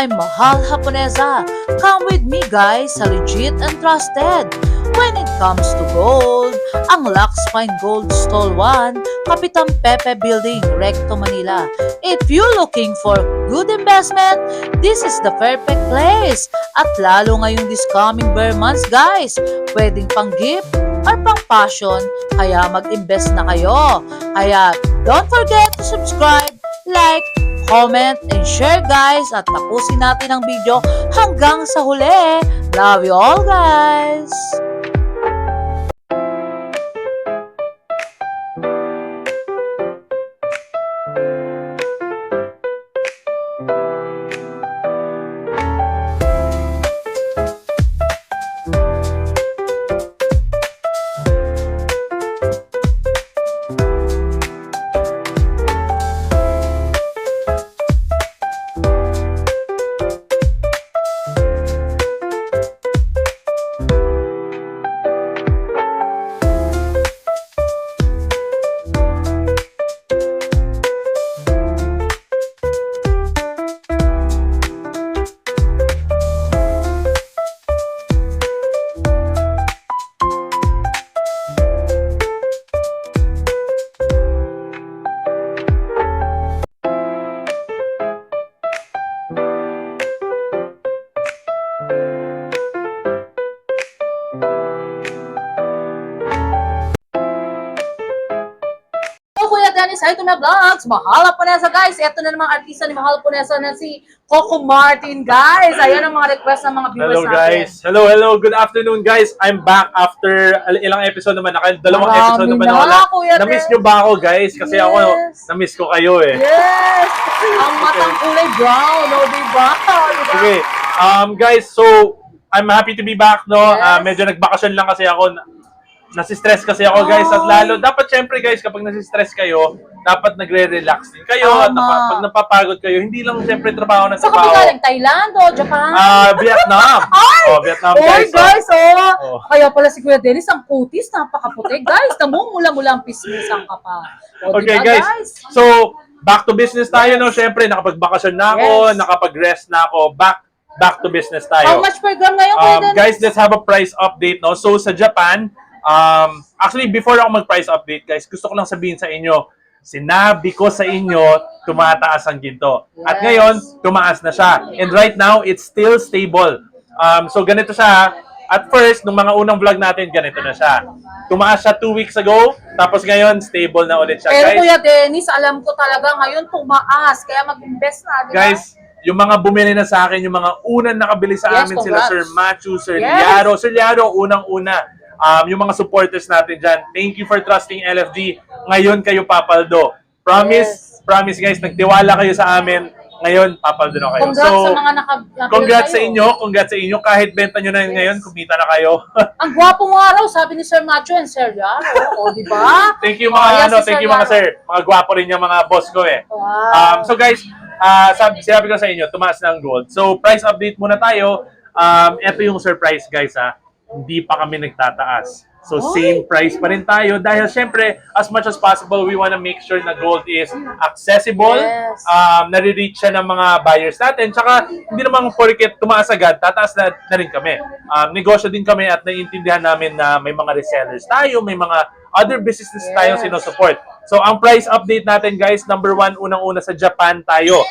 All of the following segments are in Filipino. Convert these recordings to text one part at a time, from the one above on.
I'm Mahal Japonesa. Come with me guys sa legit and trusted. When it comes to gold, ang Lux Fine Gold Stall 1, Kapitan Pepe Building, Recto, Manila. If you're looking for good investment, this is the perfect place. At lalo ngayong this coming bare months guys, pwedeng pang gift or pang passion, kaya mag-invest na kayo. Kaya don't forget to subscribe, like, comment, and share guys, at tapusin natin ang video hanggang sa huli. Love you all guys! Kuya Dennis, hi to my vlogs. Mahal Japonesa guys. Ito na namang artista ni Mahal Japonesa na si Coco Martin guys. Ayan ang mga request ng mga viewers Hello natin. guys. Hello. Good afternoon guys. I'm back after ilang episode naman. Dalawang episode naman na wala. Na-miss nyo ba ako guys? Kasi ako, na-miss ko kayo eh. Yes! Ang matang kulay brown, no? Diba? Okay. Guys, so I'm happy to be back, no? Yes. Medyo nagbakasyon lang kasi ako. Nasistress kasi ako guys, at lalo dapat syempre guys, kapag nasistress kayo, dapat nagre-relax din kayo. At pag napapagod kayo, hindi lang syempre trabaho na Sa trabaho. kapag galing Thailand o Japan? Vietnam. Vietnam guys. Kaya pala si Kuya Dennis, ang kutis, napakaputi. Guys, namumula-mula ang pismisan ka pa. Okay diba, guys, so back to business tayo, no? Syempre, nakapagbakasyon na ako, nakapag-rest na ako, back to business tayo. How much per gram ngayon, Kuya Dennis? Guys, let's have a price update, no? So sa Japan, actually, before ako mag-price update, guys, gusto ko lang sabihin sa inyo, sinabi ko sa inyo, tumataas ang ginto. At ngayon, tumaas na siya. And right now, it's still stable. So ganito siya. At first, nung mga unang vlog natin, ganito na siya. Tumaas siya 2 weeks ago, tapos ngayon, stable na ulit siya, Pero guys. Kuya Dennis, alam ko talaga ngayon tumaas, kaya mag-invest na, diba? Guys, yung mga bumili na sa akin, yung mga unang nakabili sa amin, sila Sir Matthew, Sir Liaro. Sir Liaro, unang-una. Yung mga supporters natin dyan, thank you for trusting LFG. Ngayon kayo papaldo. Promise guys, nagtiwala kayo sa amin. Ngayon, papaldo na kayo. Congrats sa mga congrats sa inyo. Kahit benta nyo na ngayon, kumita na kayo. Ang gwapo mo araw, sabi ni Sir Macho and Sir Liaro. O, di ba? Thank you mga sir. Mga gwapo rin yung mga boss ko eh. Wow. So guys, sinabi ko sa inyo, tumaas na ang gold. So price update muna tayo. Ito yung surprise guys ha. Hindi pa kami nagtataas. So same price pa rin tayo dahil syempre as much as possible we want to make sure na gold is accessible, nare-reach siya ng mga buyers natin. Tsaka hindi naman porket tumaas agad, tataas na rin kami. Negosyo din kami at naiintindihan namin na may mga resellers tayo, may mga other businesses tayong sinusupport. So ang price update natin guys, number 1, unang-una sa Japan tayo.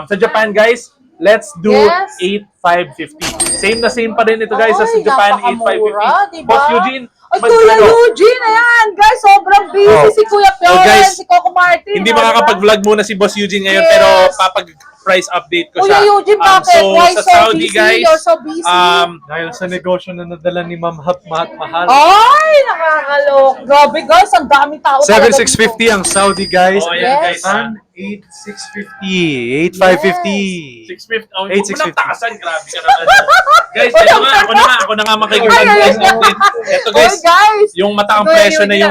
Sa Japan guys, let's do 8,550. Same pa rin ito guys sa Japan, 8,550. Diba? Boss Eugene, ay, Kuya Eugene, ayan guys, sobrang busy si Kuya Pion, si Coco Martin. Hindi makakapag-vlog muna si Boss Eugene ngayon, pero price update ko siya. Kuya Eugene, bakit? Why sa so Saudi, busy? guys, You're so busy. Dahil sa negosyo na nadala ni Ma'am Mahal. Ay, nakakalok. Grabe guys, ang daming tao. 7,650 ang Saudi guys. Oh, ayan, guys. 8,650. 8,550. 650. Oh, 8,650. takasan, grabe ka naman. Guys, ako na nga makikipag-price update. Ito guys, yung mataang presyo na yung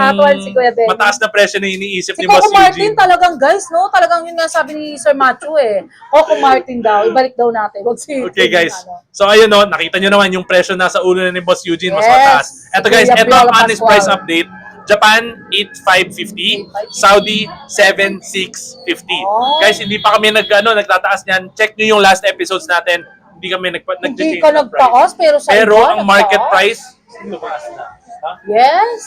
mataas na presyo na iniisip ni Boss Coco Martin Eugene. talagang guys, no? Talagang yun nga sabi ni Sir Macho eh. Coco Martin daw, ibalik daw natin. Wag si Okay guys, so ayun nakita nyo naman yung presyo nasa ulo na ni Boss Eugene, mas Yes. mataas. Eto guys, Kuya eto ang Biola honest Pascual. price update. Japan, 8,550. Saudi, 7,650. Oh. Guys, hindi pa kami nagtataas niyan. Check nyo yung last episodes natin. Hindi kami Hindi nag-change ka ng price. nagtaas, pero sa Pero iba, ang market nagtaas. price, tumaas na. Ha? Yes.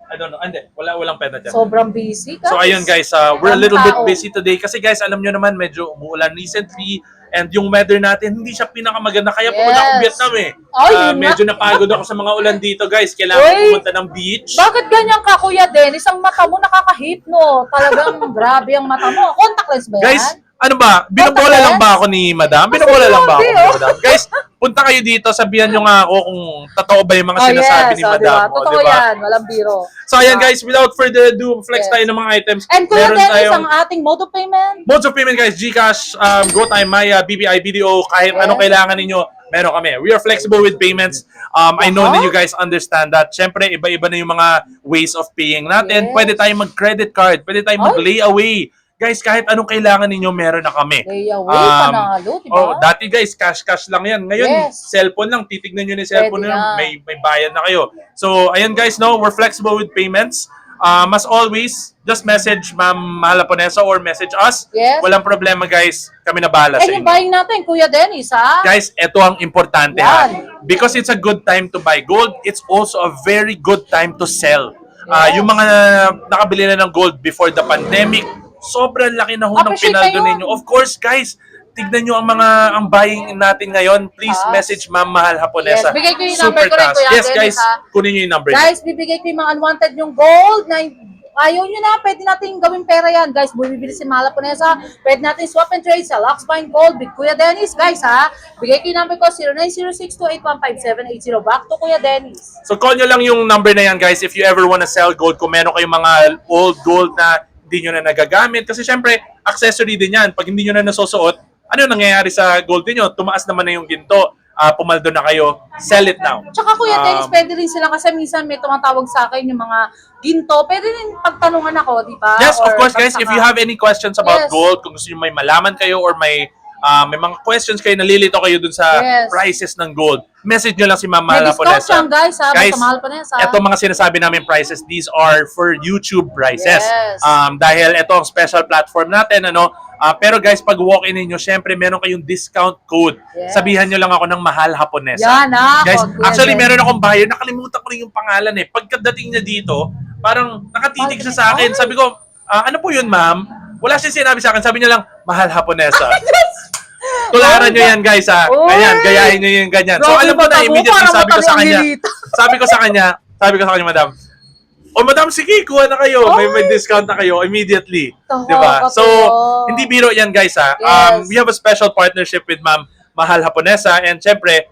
I don't know. Hindi. Walang pera dyan. Sobrang busy, guys. So ayun guys, we're a Ang little bit tao. busy today kasi guys, alam nyo naman medyo umuulan recently and yung weather natin hindi siya pinakamaganda kaya pumunta akong Yes. Vietnam eh. Ay, yun Medyo nga. napagod ako sa mga ulan dito guys. Kailangan Uy. pumunta ng beach. Bakit ganyan ka, Kuya Dennis? Ang mata mo nakakahipno. Talagang grabe ang mata mo. Contactless ba yan? Guys, ano ba? Binobola Contactless? lang ba ako ni Madam? Binobola lang ba ako grabe, ni oh. Madam? Guys, punta kayo dito, sabihan nyo nga ako kung totoo ba yung mga sinasabi ni Madam. Diba? Oh, Totoo diba? yan. Walang biro. So ayan guys, without further ado, flex Yes. tayo ng mga items. And Kuya Meron Dennis, tayong- ang ating mode of payment? Modes of payment guys, GCash, GoTime, Maya, BPI, BDO, kahit Yes. anong kailangan ninyo, meron kami. We are flexible with payments. I know that you guys understand that. Siyempre, iba-iba na yung mga ways of paying natin. Yes. Pwede tayong mag-credit card, pwede tayong mag-layaway. Guys, kahit anong kailangan ninyo, meron na kami. Layaway, panalo, diba? Oh, dati guys, cash lang yan. Ngayon, Yes. cellphone lang. Titignan nyo na yung cellphone Pwede nyo, na. may bayad na kayo. So, ayun guys, no, we're flexible with payments. As always, just message Ma'am Malaponesa or message us. Yes. Walang problema guys. Kami na bahala sa Eh, yung inyo. buying natin, Kuya Dennis, ha? Guys, ito ang importante Yan. ha. Because it's a good time to buy gold, it's also a very good time to sell. Yes. Yung mga nakabili na ng gold before the pandemic, sobrang laki na ho ng Appreciate pinaldo kayo. ninyo. Of course, guys, tignan nyo ang buying natin ngayon. Please Yes. message Ma'am Mahal Haponesa. Yes, bigay ko yung number ko rin, taas. Kuya Yes, Dennis, guys, ha? kunin nyo yung number. Guys, bibigay ko yung mga unwanted yung gold na ayaw nyo na, pwede natin gawin pera yan. Guys, bumibili si Malaponesa, pwede natin swap and trade sa Luxpine Gold with Kuya Dennis. Guys, ha? Bigay ko yung number ko, 090628155780. Back to Kuya Dennis. So call nyo lang yung number na yan guys if you ever wanna sell gold. Kung meron kayong mga old gold na hindi nyo na nagagamit. Kasi syempre, accessory din yan. Pag hindi nyo na nasusuot, ano nangyayari sa gold niyo? Tumaas naman na yung ginto. Pumaldo na kayo. Sell it now. Tsaka Kuya Dennis, pwede rin sila kasi minsan may tumatawag sa akin yung mga ginto. Pwede rin pagtanungan ako, di ba? Yes, of Or course guys. If you have any questions Yes. about gold, kung gusto nyo may malaman kayo or may mga questions kayo, nalilito kayo dun sa Yes. prices ng gold, message nyo lang si Ma'am May discount Malaponesa. yan, guys, ha? Guys, Basta Malaponesa. Ito mga sinasabi namin prices, these are for YouTube prices. Yes. Dahil ito ang special platform natin, ano. Pero guys, pag walk-in ninyo, syempre meron kayong discount code. Yes. Sabihan nyo lang ako ng Mahal Haponesa. Yan, ha? Guys, Kuya actually Dennis. meron akong buyer, nakalimutan ko rin yung pangalan eh. Pagkadating niya dito, parang nakatitig siya sa akin. Sabi ko, ano po yun ma'am? Wala siya sinabi sa akin. Sabi niya lang, Mahal Haponesa. Tularan nyo yan guys ha. Uy! Ganyan, gayahin nyo yung ganyan. So Grabe, alam ko mata na mo, immediately parang sabi ko mata sa mo ang kanya, lilito. sabi ko sa kanya madam, o madam, sige, kuha na kayo. May discount na kayo immediately. Tawa Diba? ka So, po. hindi biro yan guys ha. Yes. We have a special partnership with Ma'am Mahal Haponesa and syempre,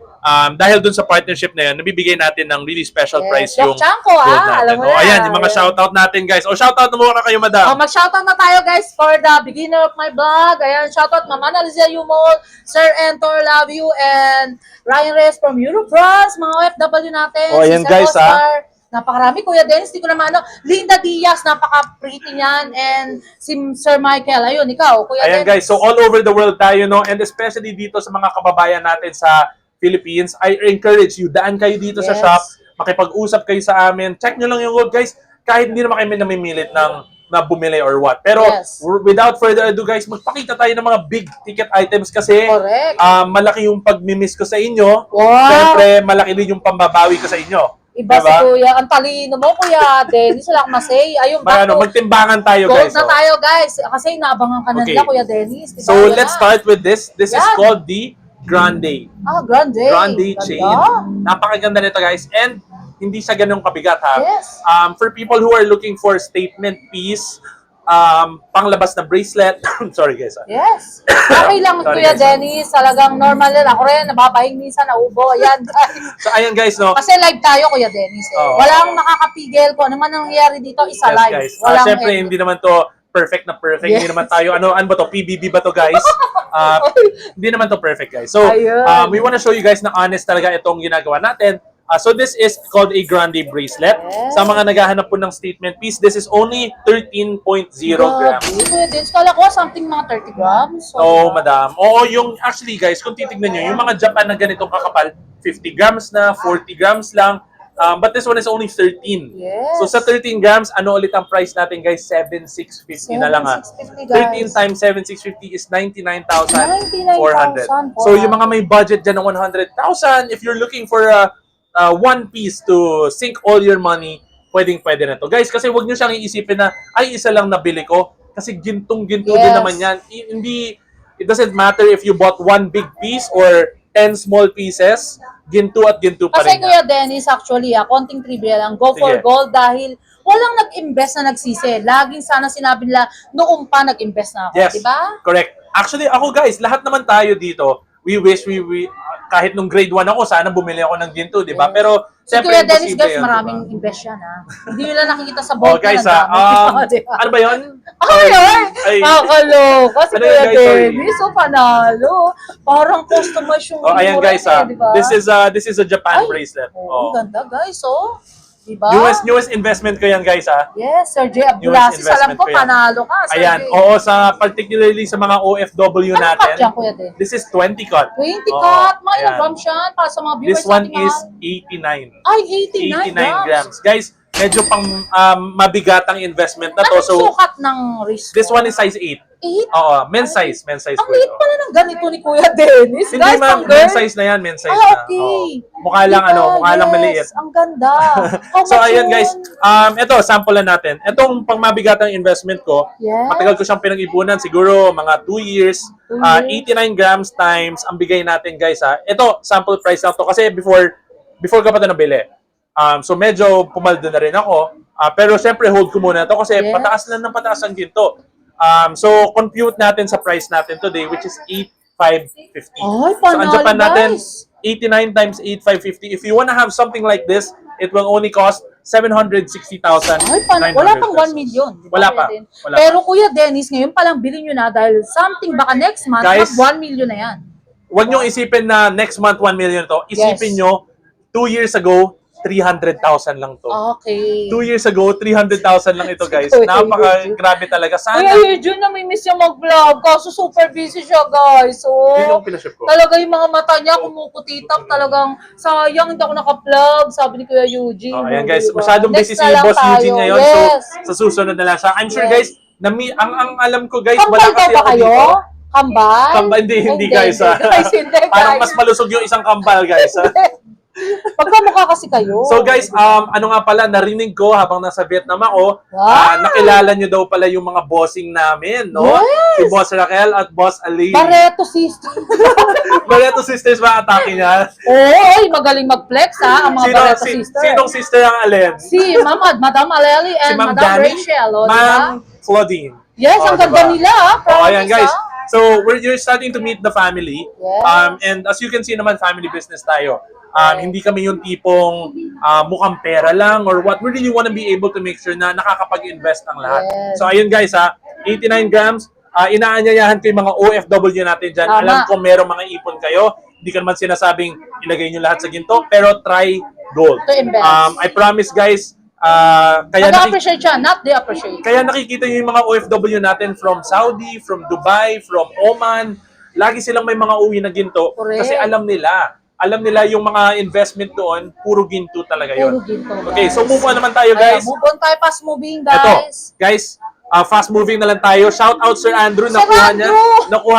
dahil dun sa partnership na yun, nabibigay natin ng really special Yes. price Doc yung Chanko, gold ah. natin. Alam mo O, na. ayan, yung mga Ayan. shoutout natin guys. O, shoutout na muna kayo madam. Mag-shoutout na tayo guys for the beginner of my vlog. Ayan, shoutout Mama Analizia Yumol, Sir Entor Love You, and Ryan Reyes from Europe, France, mga OFW natin. Oh, ayan, si Sir guys, Oscar, napakarami. Kuya Dennis, di ko naman ano. Linda Diaz, napaka-pretty niyan. And si Sir Michael, ayun, ikaw, Kuya Ayan Dennis. guys, so all over the world tayo, no? And especially dito sa mga kababayan natin sa Philippines, I encourage you, daan kayo dito sa Yes. shop, makipag-usap kayo sa amin, check nyo lang yung gold guys, kahit hindi naman kayo namimilit na bumili or what. Pero Yes. without further ado guys, magpakita tayo ng mga big ticket items kasi Correct. malaki yung pag-miss ko sa inyo. Wow. Siyempre, malaki din yung pambabawi ko sa inyo. Iba si Diba? Kuya. Ang talino mo, Kuya Dennis. Wala akong masay. Ayun, back to Magtimbangan tayo gold guys. na oh. tayo, guys. Kasi inaabangan ka na Okay. nila, Kuya Dennis. Diba? So let's Yan. start with this. This is Yan. called the Grande. Grande. Grande Ganda. chain. Napakaganda nito guys. And hindi siya ganun kabigat ha. Yes. For people who are looking for statement piece, panglabas na bracelet. Sorry guys. Yes. Okay lang, Sorry, Kuya guys. Dennis. Talagang normal yan. Ako rin, nababahing minsan, naubo. Ayan, guys. So ayan guys, no. Kasi live tayo, Kuya Dennis. Eh. Oo. Walang makakapigil ko. Ano man ang nangyayari dito, isa Yes live. guys. Walang Siyempre, end. hindi naman to perfect na perfect. Yes. Hindi naman tayo, ano ba to? PBB ba to guys? Hindi naman to perfect guys. So, Ayun. we want to show you guys na honest talaga itong ginagawa natin. So this is called a Grande bracelet. Yes. Sa mga naghahanap po ng statement piece, this is only 13.0 grams. Kuya Dennis, kala ko something mga 30 grams. So, madam. Oo, yung actually guys, kung titignan nyo, yung mga Japan na ganitong kakapal, 50 grams na, 40 grams lang. But this one is only 13. Yes. So sa 13 grams, ano ulit ang price natin guys? 7,650 na lang 7,650, guys. 13 times 7,650 is 99,400. 99,400. So yung mga may budget dyan ng 100,000, if you're looking for a one piece to sink all your money, pwede na to. Guys, kasi wag nyo siyang iisipin na, ay, isa lang nabili ko. Kasi gintong-ginto din Yes. naman yan. Hindi, it doesn't matter if you bought one big piece or 10 small pieces, ginto at ginto pa Kasi rin. Kuya Dennis, actually, konting trivia lang. Go for Sige. gold dahil walang nag-invest na nagsisi. Laging sana sinabi nila, noong pa nag-invest na ako. Yes, Diba? correct. Actually, ako guys, lahat naman tayo dito, we wish kahit nung grade 1 ako, sana bumili ako ng ginto, di ba? Yes. Pero, Si siyempre, Kuya Dennis, imposible guys, yun, maraming diba? invest yan, ha? Hindi nila nakikita sa Oh, board guys, na ang dami. Diba? ano ba yun? Ay, Ay. nakakaloka. Si Ano Kuya yun, guys? Sorry. Dennis, panalo. Parang customize yung Oh, ayan mura guys, niya, diba? this is a Japan Ay, bracelet. Oh, ang ganda, guys, oh. Diba? Newest investment ko yan, guys, ha? Yes, Sir J. Newest Abdulaziz, alam investment ko, ko yan. panalo ka, Sir Ayan, J. oo, particularly sa mga OFW Ano natin. cut yan, Kuya Den? This is 20 cut. 20 Oo, cut, mga ayan. ilang grams yan para sa mga viewers This one natin, is mahal. 89. Ay, 89 89 grams. Guys, medyo pang mabigatang investment na to. Anong So, sukat ng wrist this mo? one is size 8. 8? Oo, men's size Ang po liit ito. pala ng ganito ni Kuya Dennis. Hindi Guys, ma'am, pang girl. men's size na yan, men's size Ah, na. okay. Oo. Mukha lang mukha lang maliit. Yes, ang ganda. How So much ayun yun? guys, ito sample na natin. Itong pangmabigatang investment ko, Yes. matagal ko siyang pinag-ipunan, siguro mga 2 years. 2 years. 89 grams times ang bigay natin guys ha. Ito, sample price lang to kasi before ko pa ito nabili. So medyo pumaldo na rin ako. Pero syempre hold ko muna ito kasi Yes. pataas lang ng pataas ang ginto. So compute natin sa price natin today which is 8,550. Ay, So ang panalo, Japan natin, guys. 89 times 8,550. If you wanna have something like this, it will only cost 760,000. Ay, wala pang 1 million. Di ba, Wala Kuya pa. Den? Wala Pero pa. Kuya Dennis, ngayon palang bilhin nyo na dahil something baka next month, Guys, 1 million na yan. Huwag niyong isipin na next month 1 million to. Isipin Yes. nyo, 2 years ago, 300,000 lang to. Okay. 2 years ago, 300,000 lang ito, guys. Kuya Napaka-grabe talaga. Kuya Sana, Eugene, namimiss niya mag-vlog. Kaso super busy siya, guys. So, yun yung pinaship ko. talaga yung mga mata niya kumukutitap. Talagang sayang, hindi ako naka-vlog. Sabi ni Kuya Eugene. Oh, ayan guys, Diba? masyadong busy Next si na lang Boss tayo. Eugene ngayon. Yes. So, sa susunod na lang siya. I'm sure, Yes. guys, ang alam ko, guys, Kambal wala daw kasi ba ako kayo? dito. Kambal? Kambal, hindi guys. Guys, hindi, guys. Parang mas malusog yung isang kambal, guys. Magkamukha kasi kayo. So guys, ano nga pala, narinig ko habang nasa Vietnam ako, Wow! nakilala nyo daw pala yung mga bossing namin, no? Yes! Si Boss Raquel at Boss Ali. Barreto sister. Barreto sisters ba atake niya? Oo, ay, magaling mag-flex ha, ang mga Barreto sister. Sinong sister ang alin? Si Madam Aleli and Ma'am Madam Danny? Rachel, o, diba? Ma'am Claudine. Yes, ang ganda diba? nila, ha? Oh, ayan Promise, guys. ha? So, you're starting to meet the family. Yes. And as you can see naman, family business tayo. Hindi kami yung tipong mukhang pera lang or what. We really want to be able to make sure na nakakapag-invest ang lahat. Yes. So, ayun guys, 89 grams. Inaanyayahan ko yung mga OFW natin dyan. Tama. Alam ko meron mga ipon kayo. Hindi ka naman sinasabing ilagay nyo lahat sa ginto, pero try gold. To invest. I promise guys, kaya Nag-appreciate siya, not de-appreciate. kaya nakikita nyo yung mga OFW natin from Saudi, from Dubai, from Oman. Lagi silang may mga uwi na ginto Correct. kasi alam nila yung mga investment doon, puro ginto talaga yun. Puro ginto, guys. Okay, so move on naman tayo guys. Ayan, move on tayo, fast moving, Ito, guys. guys, fast moving na lang tayo. Shout out Sir Andrew, Sir nakuha Andrew!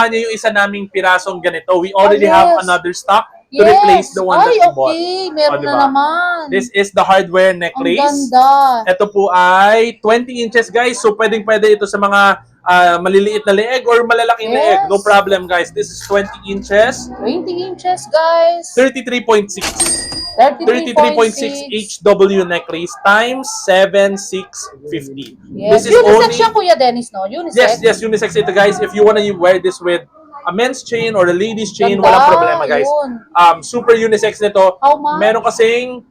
niya yung isa naming pirasong ganito. We already yes. have another stock to Yes. replace the one that Ay, we bought. okay. Meron diba? na naman. This is the hardware Ang necklace. ganda. Ito po ay 20 inches guys. So pwedeng-pwede ito sa mga maliliit na leeg or malalaking Yes. leeg. No problem guys. This is 20 inches. 20 inches, guys. 33.6. 33.6 HW necklace times 7,650. Yes. This is Unisex only... siya, Kuya Dennis, no? Unisex. Yes, unisex ito guys. If you wanna wear this with a men's chain or a ladies chain, Ganda, walang problema guys. yun. Super unisex nito. How much? Meron kasing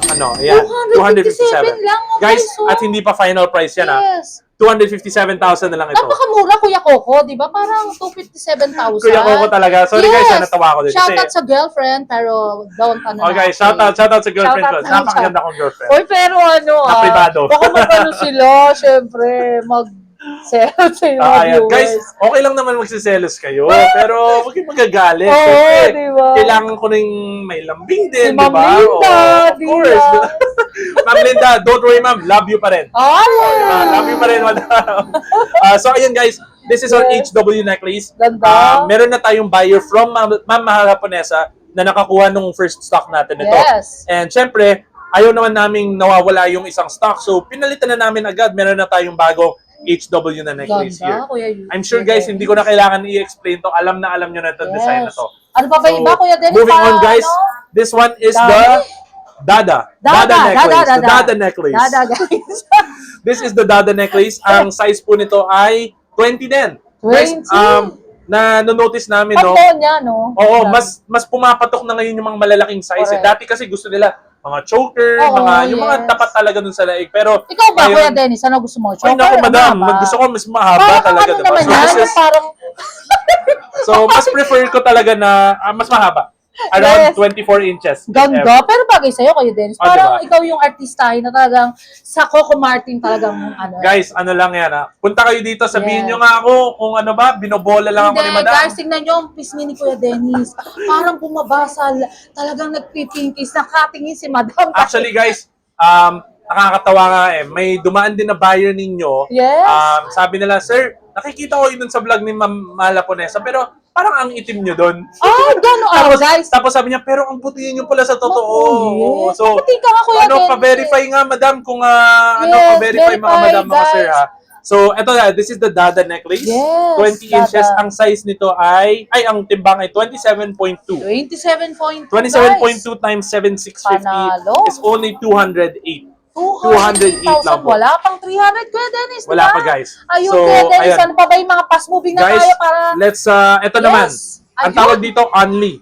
yan, 257 lang, oh, Guys, guys, oh. at hindi pa final price yan Yes. 257,000 na lang ito. Napakamura, Kuya Coco, di ba? Parang 257,000. Kuya Coco talaga. Sorry guys, natawa ko din. Shoutout sa girlfriend, pero don't Okay, shoutout sa girlfriend ko. Shoutout sa Napakaganda kong girlfriend. Oy, pero ano Na privado. baka mag-ano sila, syempre, Selos sa mga Ayan, viewers. guys, okay lang naman magsiselos kayo, pero huwag kayong magagalit. Oo, Siyempre, diba? kailangan ko ring may lambing din, Si di Ma'am ba? Linda, Of course. Ma'am Linda, don't worry ma'am, love you pa rin. Love you pa rin, madam. So, ayun guys, this is our Yes. HW necklace. Ganda. Meron na tayong buyer from Ma'am Mahal Japonesa na nakakuha nung first stock natin ito. Yes. And syempre, ayaw naman naming nawawala yung isang stock. So, pinalitan na namin agad. Meron na tayong bagong HW na necklace here. Ganda, Kuya Yu. I'm sure guys, hindi ko na kailangan i-explain to. Alam na alam nyo na itong design na to. Ano pa ba So, iba, Kuya Dennis? moving on Para, guys, ano? this one is Dami? the Dada necklace. The Dada necklace. Dada, guys. This is the Dada necklace. Ang size po nito ay 20 din. Guys, 20? na-notice namin, no? Pagko niya, no? Oo, mas pumapatok na ngayon yung mga malalaking size. Correct. Dati kasi gusto nila mga choker, Oo, yung mga yes. tapat talaga dun sa leeg. Pero Ikaw ba, ngayon- Kuya Dennis? Ano gusto mo? Ay, Choker? naku, madam. Mahaba? Gusto ko mas mahaba Parang talaga, ano diba? naman So, yan? this is, Parang, so, mas prefer ko talaga na mas mahaba. Around Yes. 24 inches. if ganda. ever. Pero bagay sa'yo, Kuya Dennis. Oh, Parang diba? ikaw yung artistahin na talagang sa Coco Martin talagang ano. Guys, ano lang yan, ha? Punta kayo dito, sabihin Yes. nyo nga ako kung ano ba, binobola lang ako ni Hindi, madam. guys, tingnan nyo ang pisngi ni Kuya Dennis. Parang bumabasal. Talagang nagpipinkis. Nakatingin si Madam. Actually, guys, nakakatawa nga eh. May dumaan din na buyer ninyo. Yes. Sabi nila, sir, nakikita ko yun dun sa vlog ni Ma'am Malaponesa, pero parang ang itim nyo dun. Ay, gano'n. Tapos, guys. tapos sabi niya, pero ang puti nyo pala sa totoo. Oh, yes. So, Puti ka nga, Kuya Dennis. pa-verify nga, madam, kung Yes, pa-verify mga verify, madam, mga guys. sir, ha. So, eto na, this is the Dada necklace. Yes, 20 inches. Dada. Ang size nito ang timbang ay 27.2. 27.2, 27.2 times 7,650 Panalo. is only 208. 208 lang po. Wala pang 300, Kuya Dennis. Wala diba? pa, guys. Ayun, So, Kuya Dennis. ayan. Ano pa ba yung mga fast moving na Guys, tayo para... let's, eto naman. Ang Ayun. tawag dito, Only.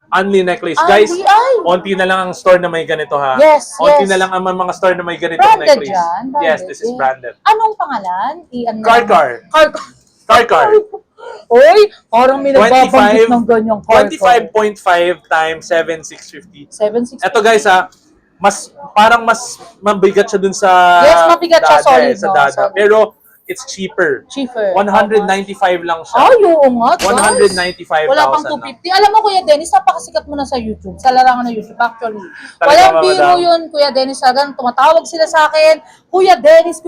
Only necklace. Only, Guys, ay. onti na lang ang store na may ganito, ha? Yes, Onti yes. na lang ang mga store na may ganito Branded necklace. yan, branded, Yes, this is yes. branded. Anong pangalan? Ano Car. Car. Uy, parang may nagbabanggit ng ganyang car. 25.5 times 7,650. 760. Eto guys, parang mas mabigat siya dun sa Yes, mabigat siya, Dada, solid, sa no? Dada. Solid. Pero it's cheaper. Cheaper. 195 lang siya. Ay, oo nga, guys. 195,000 Wala pang lang. 250. Alam mo, Kuya Dennis, napakasikat mo na sa YouTube. Sa larangan ng YouTube, actually. Talaga Walang ba, biro madam? yun, Kuya Dennis. Talagang tumatawag sila sa akin. Kuya Dennis.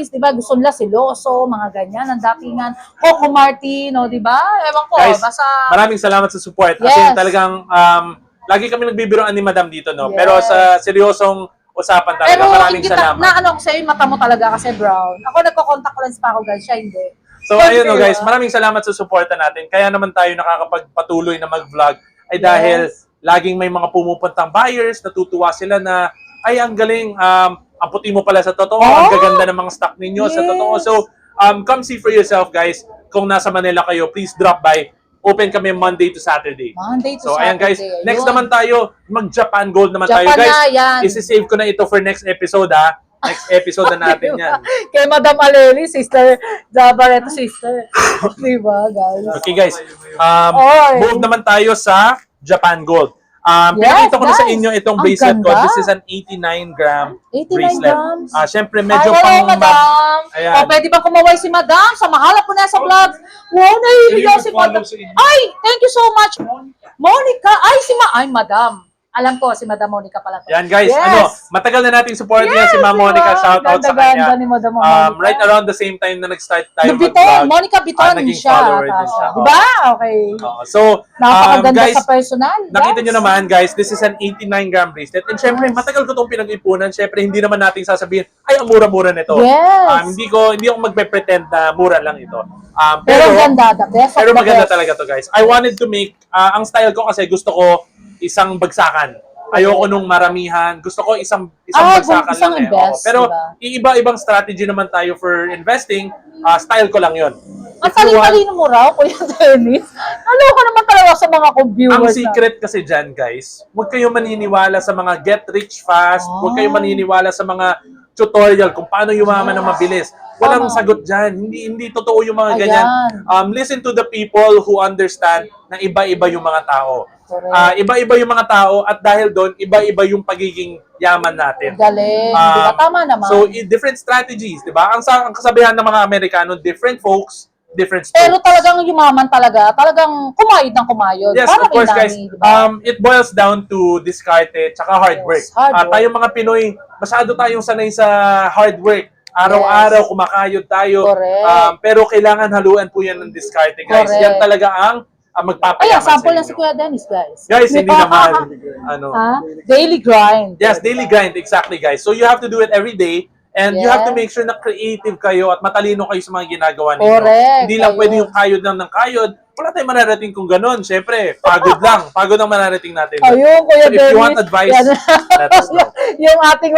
Di ba? Gusto nila si Loso, mga ganyan. Ang datingan. Coco Martin, no? Di ba? Ewan ko. Guys, basta... maraming salamat sa support. Kasi Yes. talagang, lagi kami nagbibiroan ni Madam dito, no? Yes. Pero sa seryosong usapan talaga, Pero maraming hindi salamat. na ano ko sa'yo, yung mata mo talaga kasi brown. Ako nagko-contact lens pa ako, guys. Siya hindi. So, ayun no guys, maraming salamat sa suporta natin. Kaya naman tayo nakakapagpatuloy na mag-vlog ay dahil Yes. laging may mga pumupuntang buyers, natutuwa sila na, ay, ang galing, ang puti mo pala sa totoo, ang Oh! gaganda ng mga stock ninyo sa Yes. totoo. So, come see for yourself, guys. Kung nasa Manila kayo, please drop by. Open kami Monday to Saturday. Monday to So, ayan guys, Saturday. next Ayun. naman tayo, mag-Japan Gold naman tayo. Japan Guys, na, yan. isi-save ko na ito for next episode, ha? Next episode na natin yan. Kay Madam Aleli, sister. Zabareto, sister. Di ba, guys? Okay guys, Oy. move naman tayo sa Japan Gold. Yes, Pinakita ko na sa guys. inyo itong Ang bracelet ko. ganda. This is an 89-gram 89 bracelet. grams. Siyempre, medyo Ay, hello, pang... Madam. Ayan. O, pwede bang kumaway si Madam? Sa mahalap po na sa vlog. Wow, nahihiyaw si Madam. Ay, thank you so much. Monica. Ay, Madam. Alam ko, si Madam Monica pala. to. Yan guys, Yes. matagal na nating support niya si Yes, Ma'am diba? Monica. Shout out sa Ganda-ganda kanya. ni Madam Monica. Right around the same time na nag-start tayo Biton, mag-vlog. Monica Biton naging siya. follower din siya. Di ba? Okay. So, Napakaganda guys, sa personal. nakita Yes. nyo naman guys, this is an 89-gram bracelet. And syempre, Yes. matagal ko itong pinag-ipunan. Syempre, hindi naman natin sasabihin, ay, ang mura-mura nito. Yes. Hindi ako magpe-pretend na mura lang ito. Pero ang ganda, the best of Pero the maganda best. talaga to guys. I wanted to make, ang style ko kasi gusto ko isang bagsakan. Ayoko nung maramihan. Gusto ko isang bagsakan isang lang. Oo. invest, Pero diba? iiba-ibang strategy naman tayo for investing. Style ko lang yon. Ang talino mo raw, Kuya Dennis. Naloko naman talaga sa mga viewers. Ang secret kasi dyan, guys, huwag kayo maniniwala sa mga get rich fast, huwag kayo maniniwala sa mga tutorial kung paano yumaman ng mabilis. Walang Tama. sagot dyan. Hindi totoo yung mga ganyan. Ayan. Listen to the people who understand na iba-iba yung mga tao. Correct. Iba-iba yung mga tao at dahil doon, iba-iba yung pagiging yaman natin. Galing. Di ba? Tama naman. So, different strategies, di ba? Ang kasabihan ng mga Amerikano, different folks, different strokes. Pero talagang yumaman talagang kumayod ng kumayod. Yes, Para of course, may guys. dami, di ba? It boils down to diskarte tsaka hard Yes, work. hard work. Tayong mga Pinoy, masyado tayong sanay sa hard work. Araw-araw, kumakayod tayo. Correct. Pero kailangan haluan po yan ng diskarte, guys. Correct. Yan talaga ang Ayan, magpapayaman sample sa lang si inyo. Kuya Dennis, guys. Guys, hindi naman. Ha? Daily grind. Yes, daily grind. Exactly, guys. So you have to do it every day. And you have to Yes. make sure na creative kayo at matalino kayo sa mga ginagawa ninyo. Correct. Hindi lang Ayun. pwede yung kayod lang ng kayod. Wala tayong mararating kung ganun. Siyempre, pagod lang. Pagod ang mararating natin. Ayun, Kuya So if Dennis. you want advice, Yan. let us know. yung ating,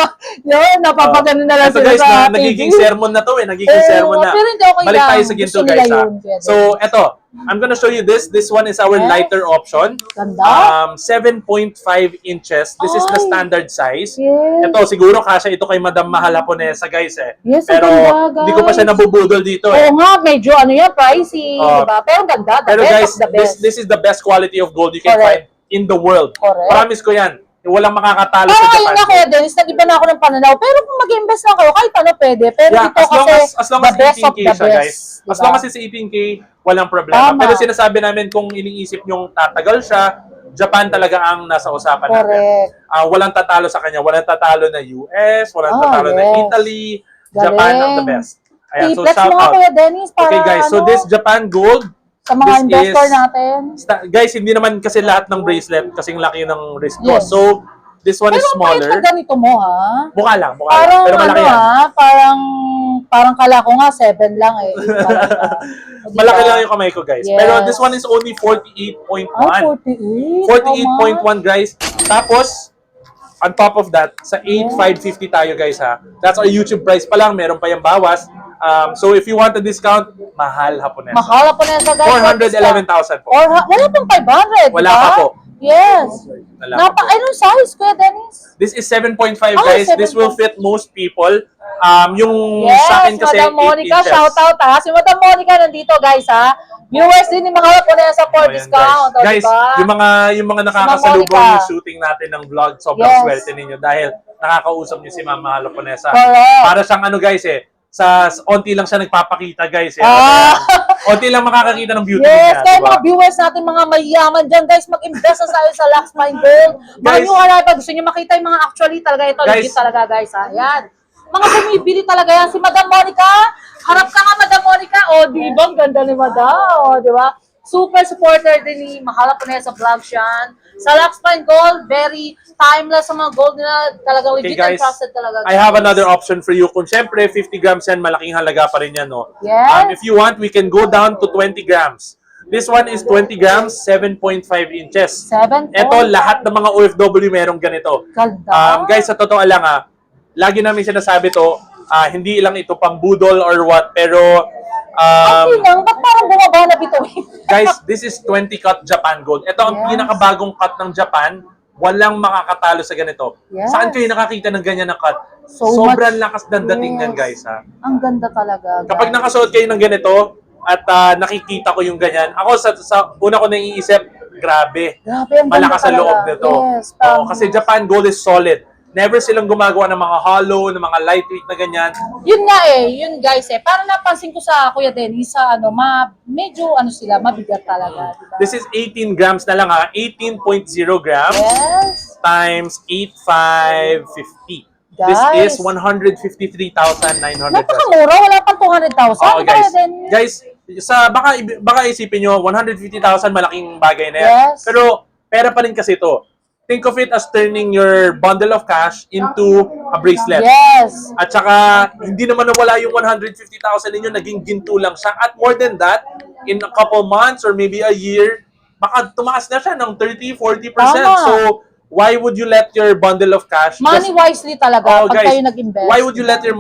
napapagano na lang Ito sila guys, sa nagiging TV. sermon na to eh. Nagiging sermon na. Pero hindi okay Balik lang. tayo sa ginto, Gusto nila guys. yun, Kuya So, eto. I'm gonna show you this. This one is our Yes. lighter option. Ganda. 7.5 inches. This is the Ay. standard size. Yes. Ito, siguro kasha ito kay Madam Mahal Japonesa, guys eh. Yes, ang Pero, ganda, hindi ko pa siya guys. nabubudol dito eh. Oo nga, medyo pricey, Oh. diba? Pero ganda, the Pero best guys, of the best. this is the best quality of gold you can Correct. find in the world. Correct. Promise ko yan. Walang makakatalo Pero sa ngayon Japan. na Kuya Dennis, nag-iba na ako ng pananaw. Pero kung mag-invest lang kayo, kahit ano pwede. Pero Yeah, ito as long kasi, as the best of 18K the siya, best. guys. As diba? long as it's 18K, walang problema. Tama. Pero sinasabi namin kung iniisip nyong tatagal siya, Japan talaga ang nasa usapan natin. Correct. Walang tatalo sa kanya. Walang tatalo na US, walang Oh, tatalo na yes. Italy. Galing. Japan ang the best. Ayan, so I-flex shout mo nga out. Kuya Dennis para Okay guys, so this Japan Gold, sa mga this investor is- natin. guys, hindi naman kasi lahat ng bracelet kasing laki ng wrist ko. Yes. So, this one is Pero ang pahit smaller. na ganito mo ha. Mukha lang. Parang Pero malaki yan. parang kala ko nga 7 lang eh. Malaki lang yung kamay ko, guys. Yes. Pero this one is only 48.1. Ay, 48. 48.1, guys. Tapos, on top of that, sa 8,550 tayo, guys, ha. That's our YouTube price pa lang. Meron pa yung bawas. So, if you want a discount, mahal Japonesa. Mahal po na sa guys. 411,000 po. Wala pong 500, Wala diba? pa po. Yes. Wala pa po. Anong size, Kuya Dennis? This is 7.5, Ah, guys. This 7.5. will fit most people. Yung Yes, sa akin kasi, Madam 8 Monica, inches. shout out ha. Si Madam Monica nandito, guys ha. Viewers din ni mga po na sa for Ayan, discount, guys. Guys, diba? yung mga nakakasalubong Monica. yung shooting natin ng vlog, sobrang Yes. swerte ninyo dahil nakakausap niyo si Mama Japonesa. Correct. Para siyang ano, guys sa onti lang siya nagpapakita, guys Ah. Onti lang makakakita ng beauty Yes, niya, kaya diba? mga viewers natin, mga mayaman dyan, guys, mag-invest na tayo sa Lux Fine Gold. Mga Guys. new arrival, gusto nyo makita yung mga actually talaga ito, Guys. legit talaga, guys, ha? Yan. Mga bumibili talaga yan. Si Madam Monica, harap ka nga, Madam Monica. O, di ba? Ang ganda ni Madam. O, di ba? Super supporter din ni Mahala po na yan sa vlog yan. Sa Lux Fine Gold, very timeless sa mga gold nila. Talagang Okay, legit and guys. trusted talaga. I have another option for you. Kung syempre, 50 grams yan, malaking halaga pa rin yan, no? Yes. If you want, we can go down to 20 grams. This one is 20 grams, 7.5 inches. 7. Ito, lahat ng mga OFW merong ganito. Ganda. Guys, sa totoo lang lagi namin sinasabi to, hindi lang ito pambudol or what, pero Okay lang, ba't parang bumaba na bituin? guys, this is 20 cut Japan Gold. Ito ang Yes. pinakabagong cut ng Japan. Walang makakatalo sa ganito. Yes. Saan kayo nakakita ng ganyan na cut? So Sobrang much- lakas ng dating Yes. niyan, guys, ha. Ang ganda talaga. Kapag guys. nakasuot kayo ng ganito at nakikita ko yung ganyan, ako sa una ko naiisip, grabe. Grabe, ang ganda Malakas sa talaga. loob nito. Yes, Oo, kasi Japan Gold is solid. Never silang gumagawa ng mga hollow, ng mga lightweight na ganyan. Yun nga yun guys parang napansin ko sa Kuya Dennis sa medyo sila, mabigat talaga, diba? This is 18 grams na lang 18.0 grams Yes. times 8,550. This Guys. is 153,900 pesos. Napakamura, wala pang 200,000. Oo, guys. Kuya Dennis. Guys, baka isipin nyo, 150,000 malaking bagay na yan. Yes. Pero pera pa rin kasi ito. Think of it as turning your bundle of cash into a bracelet. Yes. At saka, hindi naman nawala yung 150,000 ninyo, naging ginto lang siya. At more than that, in a couple months or maybe a year, baka tumaas na siya ng 30-40%. Tama. So, why would you let your bundle of cash Money wisely talaga Oh, pag guys, kayo nag-invest. why would you let your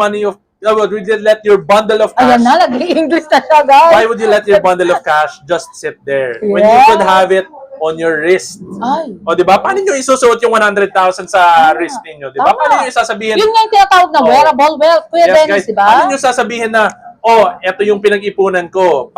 let your bundle of cash Ayan na, nag-English na siya, guys. why would you let your bundle of cash just sit there when you Yes. could have it on your wrist. Ay. O, di ba? Paano nyo isusuot yung 100,000 sa wrist ninyo? Di ba? Tama. Paano nyo isasabihin? Yun nga yung tinatawag na wearable wealth, Kuya Yes, Dennis, guys. di ba? Paano nyo sasabihin na, eto yung pinag-ipunan ko.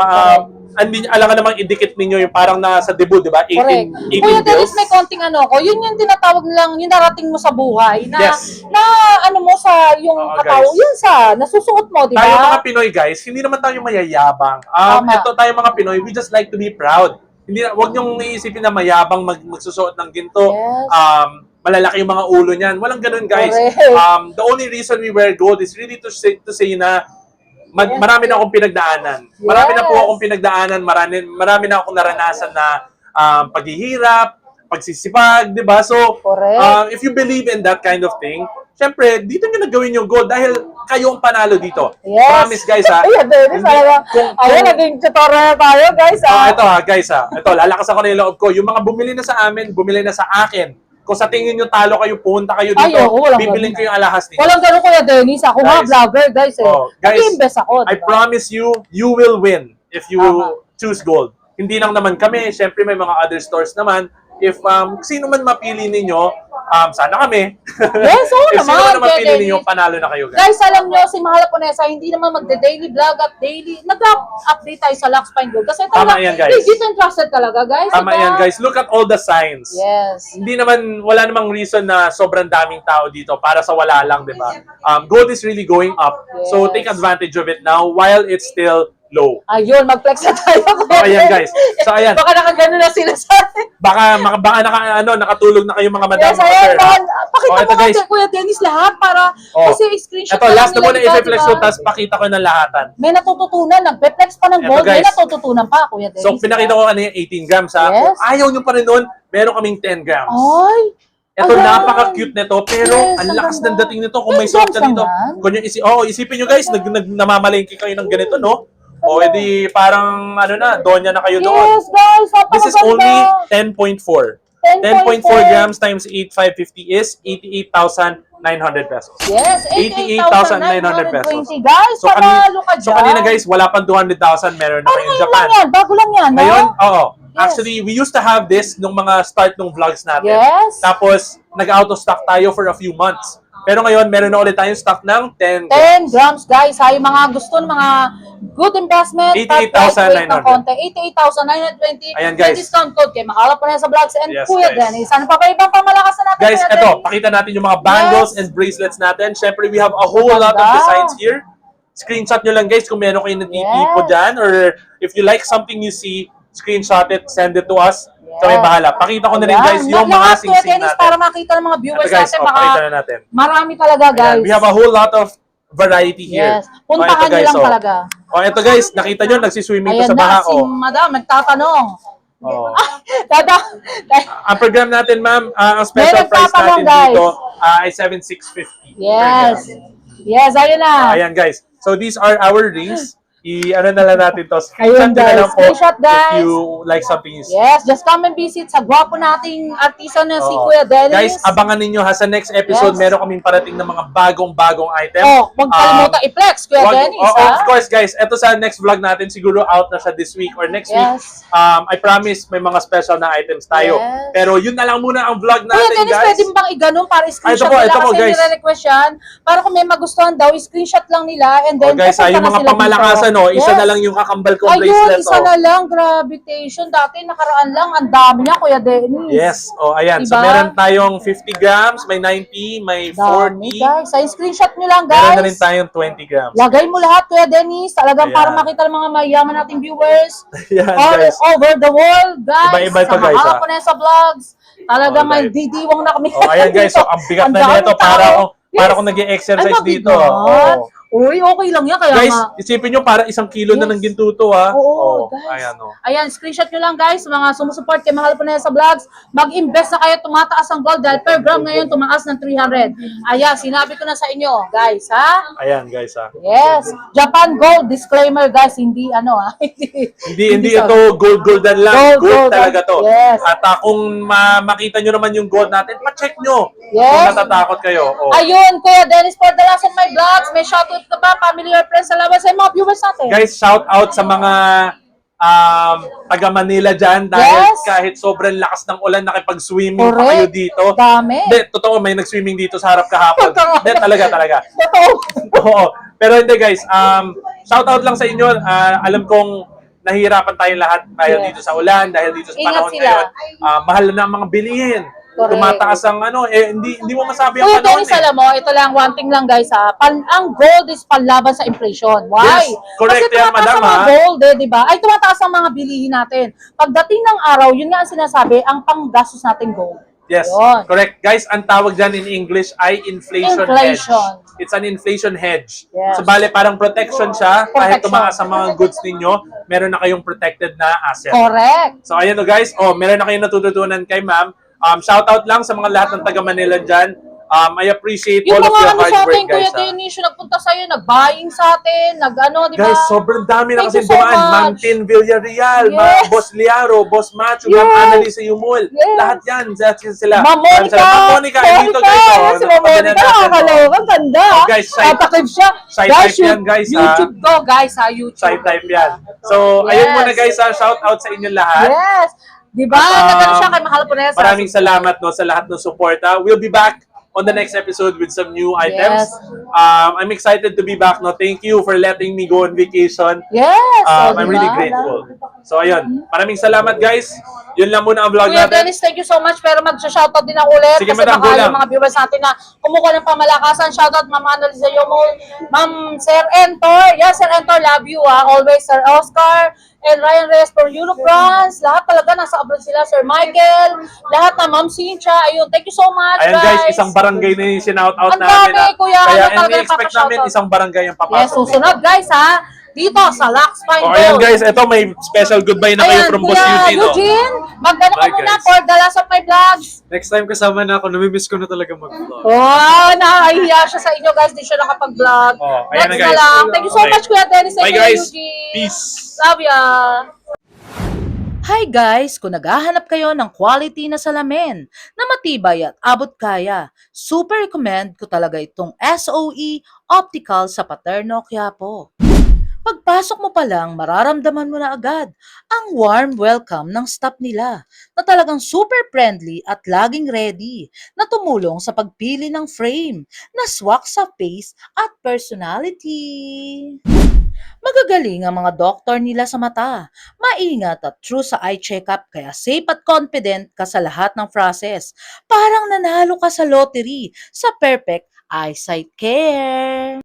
Alam ka namang idikit ninyo yung parang nasa debut, di ba? 18 Correct. 18 Kuya bills. Dennis, may konting ko, yun yung tinatawag nilang, yung narating mo sa buhay, na, Yes. na ano mo sa, yung Oo, kataw, guys. yun sa, nasusuot mo, di Tayo mga ba? Pinoy, guys, hindi naman tayo mayayabang. Tama. Ito tayo mga Pinoy, we just like to be proud. Wag niyong iisipin na mayabang magsusuot ng ginto. Yes. Malalaki yung mga ulo niyan. Walang ganun, guys. Correct. The only reason we wear gold is really to say na marami na akong pinagdaanan. Marami na po Yes. akong pinagdaanan. Marami na akong naranasan na paghihirap, pagsisipag, di ba? So, Correct. if you believe in that kind of thing, syempre, dito nyo nagawin yung gold dahil kayo ang panalo dito. Yes. Promise, guys, ha? Kuya Dennis, Hindi- talaga. kung- Ayun, naging tutorial tayo, guys, Ito ha, guys ha. Ito, lalakas ako na yung loob ko. Yung mga bumili na sa amin, bumili na sa akin. Kung sa tingin nyo talo kayo, punta kayo dito, Ay, oo, walang bibilin ganun. ko yung alahas ninyo. Walang ganun, Kuya Dennis. Ako nga, Guys. vlogger, guys, eh. Guys, Nag-invest ako, I di ba? promise you, you will win if you Tama. choose gold. Hindi lang naman kami, syempre may mga other stores naman. If sino man mapili ninyo, sana kami. Yes, oo If sino naman, man mapili Kuya ninyo, Dennis. panalo na kayo, guys. Guys, alam nyo, si Mahal Ponesa, hindi naman magde-daily vlog at daily, nag-update tayo sa Lux Fine Gold. Kasi Tama talaga, yan, guys. legit and trusted talaga, guys. Tama diba? yan, guys. Look at all the signs. Yes. Hindi naman, wala namang reason na sobrang daming tao dito para sa wala lang, di ba? Gold is really going up. So, Yes. take advantage of it now while it's still low. Ayun, mag-flex na tayo. Ayan, guys. So, ayan. Baka nakagano na sila sa atin. Baka nakatulog na kayo mga madam, Yes, mga ayan. sir. ha? Pakita Oh, mo ito, guys. kay Kuya Dennis lahat para kasi screenshot Ito, last na muna nila i-flex dito, ko, diba? tapos pakita ko ng lahatan. May natututunan. Nag-flex pa ng Ito, gold. May guys. natututunan pa, Kuya Dennis. So, pinakita ko kanina 18 grams, ha? Yes. Kung ayaw nyo pa rin nun, meron kaming 10 grams. Ay! Ito, Ayan. napaka-cute nito, pero Yes, ang ang lakas ganda. ng dating nito kung may 10 suot ka grams dito. naman. Kung yung isipin nyo, guys, namamalengke kayo ng ganito, no? O, edi parang, donya na kayo doon. Yes, guys. This is only 10.4. 10.4 grams times 8,550 is 88,900 pesos. Yes, 88,900 pesos. 88,920. Guys, panalo ka dyan. So kanina guys, wala pang 200,000 meron na Ano kayo in ngayon Japan. lang yan? Bago lang yan, no? Ngayon, oo. Yes. Actually, we used to have this nung mga start nung vlogs natin. Yes. Tapos, nag-out of stock tayo for a few months. Pero ngayon, meron na ulit tayong stock ng 10 10 grams, guys. Ha, yung mga gusto ng mga good investment, 88,900. 88,920. Ayan, guys. May discount code kay Makalap po na sa vlogs and Yes, Kuya guys. Dennis. Ano pa ba ibang pamalakas na natin? Guys, Kuya eto, Dennis? pakita natin yung mga bangles Yes. and bracelets natin. Siyempre, we have a whole lot of Ganda. designs here. Screenshot nyo lang guys kung meron kayo natitipo Yes. dyan, or if you like something you see, screenshot it, send it to us. Kami bahala. Pakita ko na rin guys yung mga Kuya sing-sing Dennis, natin. para makita ng mga viewers Ito guys, natin. pakita na natin. Marami talaga, Ayan, guys. we have a whole lot of variety here. Yes. Puntahan nyo lang talaga. Ito guys, nakita nyo, nagsiswimming Ayan pa sa baha. na, si Madam, nagtatanong. Oh. Dada, Ang program natin, ma'am, ang special May price nagtatanong, natin guys. dito ay 7,650. yes. Yes, ayun na. Ayan guys. So these are our rings. Na lang natin to. Ayun, Screenshot nyo na guys. lang po Screenshot, guys. if you like something you see. Yes, just come and visit sa gwapo nating artisan na si Oo. Kuya Dennis. Guys, abangan ninyo ha, sa next episode, Yes. meron kaming parating ng mga bagong item. Oh, huwag kalimutan i-flex, Kuya Dennis, ha? Of course, guys. Ito sa next vlog natin, siguro out na siya this week or next week. Yes. I promise may mga special na items tayo. Yes. Pero yun na lang muna ang vlog Kuya natin, Dennis, guys. pwede mo bang i-ganon para screenshot Ito po, nila? ito po, Kasi guys. nire-request yan. Para kung may magustuhan daw, screenshot lang nila and then Guys, pupunta yung na mga sila pamalakasan, dito. isa Yes. na lang yung kakambal kong Ayun, bracelet. isa na lang. Gravitation. Dati, nakaraan lang. Ang dami niya, Kuya Dennis. Yes. Ayan. So, Diba? meron tayong 50 grams, may 90, may 40. Dami, guys. Ay, screenshot nyo lang, Meron guys. na rin tayong 20 grams. Lagay mo lahat, Kuya Dennis. Talagang Ayan. para makita ng mga mayaman nating viewers. Yan, All guys. over the world, guys. Iba-iba ito, Sa guys, Mahala ah. po na sa vlogs. Talagang may Alright. didiwang na kami. Ayan, guys. So, ang bigat na daming nito para tao. akong nag-i-exercise Ay, dito. mabigat. Oo. Uy, okay lang yan. Kaya Guys, nga. isipin nyo, para 1 kilo na ng Yes. gintuto, ha? Oo, guys. Ayan, oh. Ayan, screenshot nyo lang, guys. Mga sumusupport kay Mahal po na sa vlogs. Mag-invest na kayo. Tumataas ang gold dahil per gram ngayon tumaas ng 300. Ayan, sinabi ko na sa inyo, guys, ha? Ayan, guys, ha? Yes. Japan Gold. Disclaimer, guys. Hindi, ha? Hindi sa- ito gold-goldan lang. Gold Gold, talaga to. yes. At kung makita nyo naman yung gold natin, pa-check nyo. Yes. Kung natatakot kayo. Oh. Ayun, Kuya Dennis, for the last of my vlogs, may shoutout ka ba? Family or friends sa labas sa mga viewers natin. Guys, shout out sa mga taga Manila dyan dahil Yes. kahit sobrang lakas ng ulan, nakipag-swimming pa Correct. kayo dito. Dami. Hindi, totoo, may nag-swimming dito sa harap kahapon. Hindi, talaga. Totoo. Oo. Pero hindi guys, shoutout lang sa inyo. Alam kong nahihirapan tayong lahat dahil Yes. dito sa ulan, dahil dito sa Ingat panahon sila. ngayon. Mahal na ang mga bilihin. Correct. Tumataas ang hindi mo masabi ang Kuya panahon Dennis, alam mo, ito lang, one thing lang guys ha, ang gold is panlaban sa inflation. Why? Yes, correct Kasi yan, tumataas madam, ang mga ha? gold di ba? Ay, tumataas ang mga bilihin natin. Pagdating ng araw, yun nga ang sinasabi, ang panggastos natin gold. Yes, Yun. correct. Guys, ang tawag dyan in English ay inflation hedge. Inflation. It's an inflation hedge. Yes. So, bale, parang protection siya. Kahit Protection. tumaas ang mga goods ninyo, meron na kayong protected na asset. Correct. So, ayan o guys. Meron na kayong natututunan kay ma'am. Shoutout lang sa mga lahat ng taga Manila dyan. I appreciate Yung all of mga your ano hard sa work, atin, Kuya guys. Dennis, yung nagpunta sa'yo, nag-buying sa atin, nag-ano, di ba? Guys, sobrang dami na Thank kasi you so dumaan. Ma'am much. Tin Villarreal, Yes. Ma'am Boss Liaro, Boss Macho, Yes. Ma'am Annalisa Yumul. Yes. Lahat yan. Sila. Ma'am Monica! Ma'am Monica, dito guys. Yes, si Ma'am Monica, nakakaloka, ang ganda. Oh, guys, side- Tatakib siya. side type yan, guys, ha? YouTube to, guys, ha, YouTube. Side type yan. So, Yes. ayun muna guys, shout out sa inyo lahat. Yes. Di ba? Nagano siya kay Mahal Punesa. Maraming salamat no sa lahat ng suporta. We'll be back on the next episode with some new items. Yes. I'm excited to be back. No, thank you for letting me go on vacation. Yes. I'm really grateful. So ayun, maraming salamat guys. Yun lang muna ang vlog Kuya natin. Dennis, thank you so much. Pero mag-shoutout din ako ulit. Sige, kasi madam, baka go lang. yung mga viewers natin na kumukuha ng pamalakasan. Shoutout, Ma'am Annalisa Yomol, Ma'am Sir Entor. Yes, Sir Entor, love you. Always, Sir Oscar. And Ryan Reyes from Europe, France. Lahat talaga nasa abroad sila. Sir Michael. Lahat na Ma'am Cynthia. Ayun, thank you so much, Ayan guys, isang barangay na yung sinout-out Ang namin. dami, kuya. Kaya Ano talaga expect napapashoutout? namin isang barangay ang papasok. Yes, susunod guys ha. Dito sa Lux Fine O ayan Gold. guys, ito may special goodbye na kayo Ayan, from Boss Kuya Eugene. no? Eugene, magdala ka Bye, muna guys. for the last of my vlogs. Next time kasama na ako, namimiss ko na talaga mag-vlog. Oh, nakahiya siya sa inyo guys, di siya nakapag-vlog. Oh, ayan Next na, guys. lang. Thank you so Okay. much Kuya Dennis and Bye Kuya guys. Eugene. Peace. Love ya. Hi guys! Kung naghahanap kayo ng quality na salamin na matibay at abot kaya, super recommend ko talaga itong SOE Optical sa Paterno, Quiapo. Pagpasok mo pa lang, mararamdaman mo na agad ang warm welcome ng staff nila na talagang super friendly at laging ready na tumulong sa pagpili ng frame na swak sa face at personality. Magagaling ang mga doktor nila sa mata, maingat at true sa eye checkup kaya safe at confident ka sa lahat ng process. Parang nanalo ka sa lottery sa perfect eyesight care.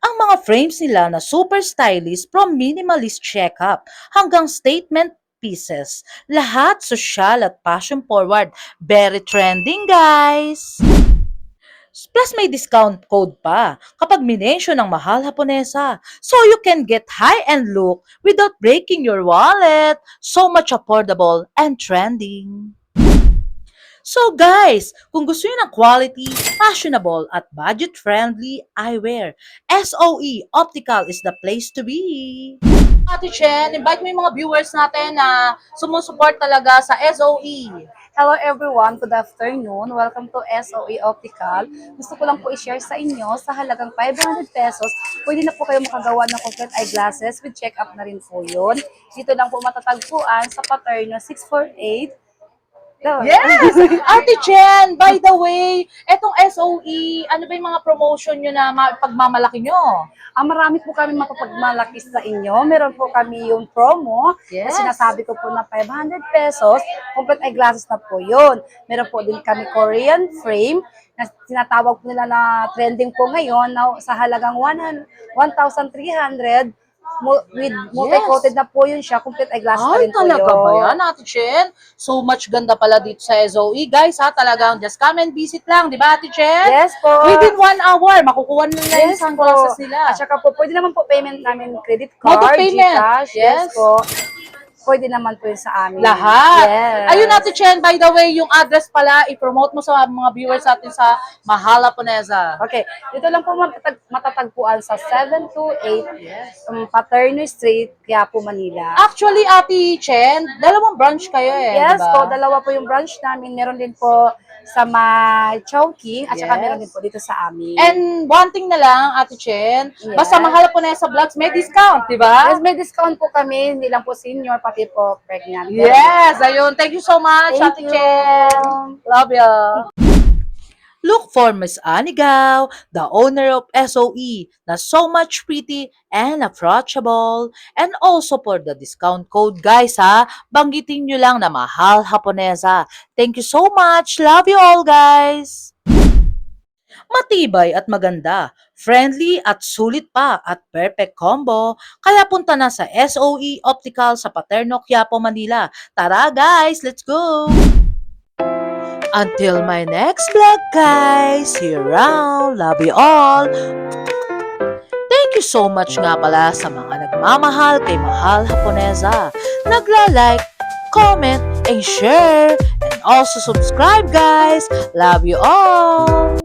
Ang mga frames nila na super stylish from minimalist checkup hanggang statement pieces. Lahat social at fashion forward. Very trending guys! Plus may discount code pa kapag minensyon ng Mahal Haponesa. So you can get high-end look without breaking your wallet. So much affordable and trending. So guys, kung gusto niyo ng quality, fashionable at budget-friendly eyewear, SOE Optical is the place to be. Ate Chen, invite mo yung mga viewers natin na sumusuport talaga sa SOE. Hello everyone, good afternoon. Welcome to SOE Optical. Gusto ko lang po i-share sa inyo sa halagang 500 pesos. Pwede na po kayo makagawa ng complete eyeglasses with check-up na rin po yun. Dito lang po matatagpuan sa Paterno 648. Yes! Ate Chen, by the way, etong SOE, ano ba yung mga promotion nyo na pagmamalaki nyo? Marami po kami mapapagmalaki sa inyo. Meron po kami yung promo. Yes. Na sinasabi ko po na 500 pesos. Complete eyeglasses na po yun. Meron po din kami Korean frame na sinatawag po nila na trending po ngayon na sa halagang 1,300 with multi-coated na po yun siya. Complete eyeglasses na Ay, rin po talaga yun. ba yan, Ate Chen? So much ganda pala dito sa SOE. Guys, ha, talagang just come and visit lang, di ba, Ate Chen? Yes po. Within 1 hour, makukuha nila yung Yes sunglasses po. nila. At saka po, pwede naman po payment namin credit Mode of card, payment. GCash. Yes. Yes po. Pwede naman po yun sa amin. Lahat. Yes. Ayun, Ate Chen, by the way, yung address pala, i-promote mo sa mga viewers natin sa Mahal Haponesa. Okay. Dito lang po matatagpuan sa 728 Paterno Street, Quiapo, Manila. Actually, Ate Chen, dalawang branch kayo Yes diba? po, dalawa po yung branch namin. Meron din po sa may Chowking at saka Yes. meron din po dito sa amin. And one thing na lang, Ate Chen, Yes. basta mahal po na sa vlogs, may discount, di ba? Yes, may discount po kami, hindi lang po senior, pati po pregnant. Yes, ayun. Thank you so much, Thank Ate you. Chen. Love you. Look for Miss Anigaw, the owner of SOE, na so much pretty and approachable. And also for the discount code, guys, ha? Banggitin nyo lang na mahal Haponesa. Thank you so much. Love you all, guys. Matibay at maganda, friendly at sulit pa at perfect combo. Kaya punta na sa SOE Optical sa Paterno, Quiapo, Manila. Tara guys, let's go! Until my next vlog guys, see you around, love you all. Thank you so much nga pala sa mga nagmamahal kay Mahal Haponesa. Nagla-like, comment, and share. And also subscribe guys. Love you all.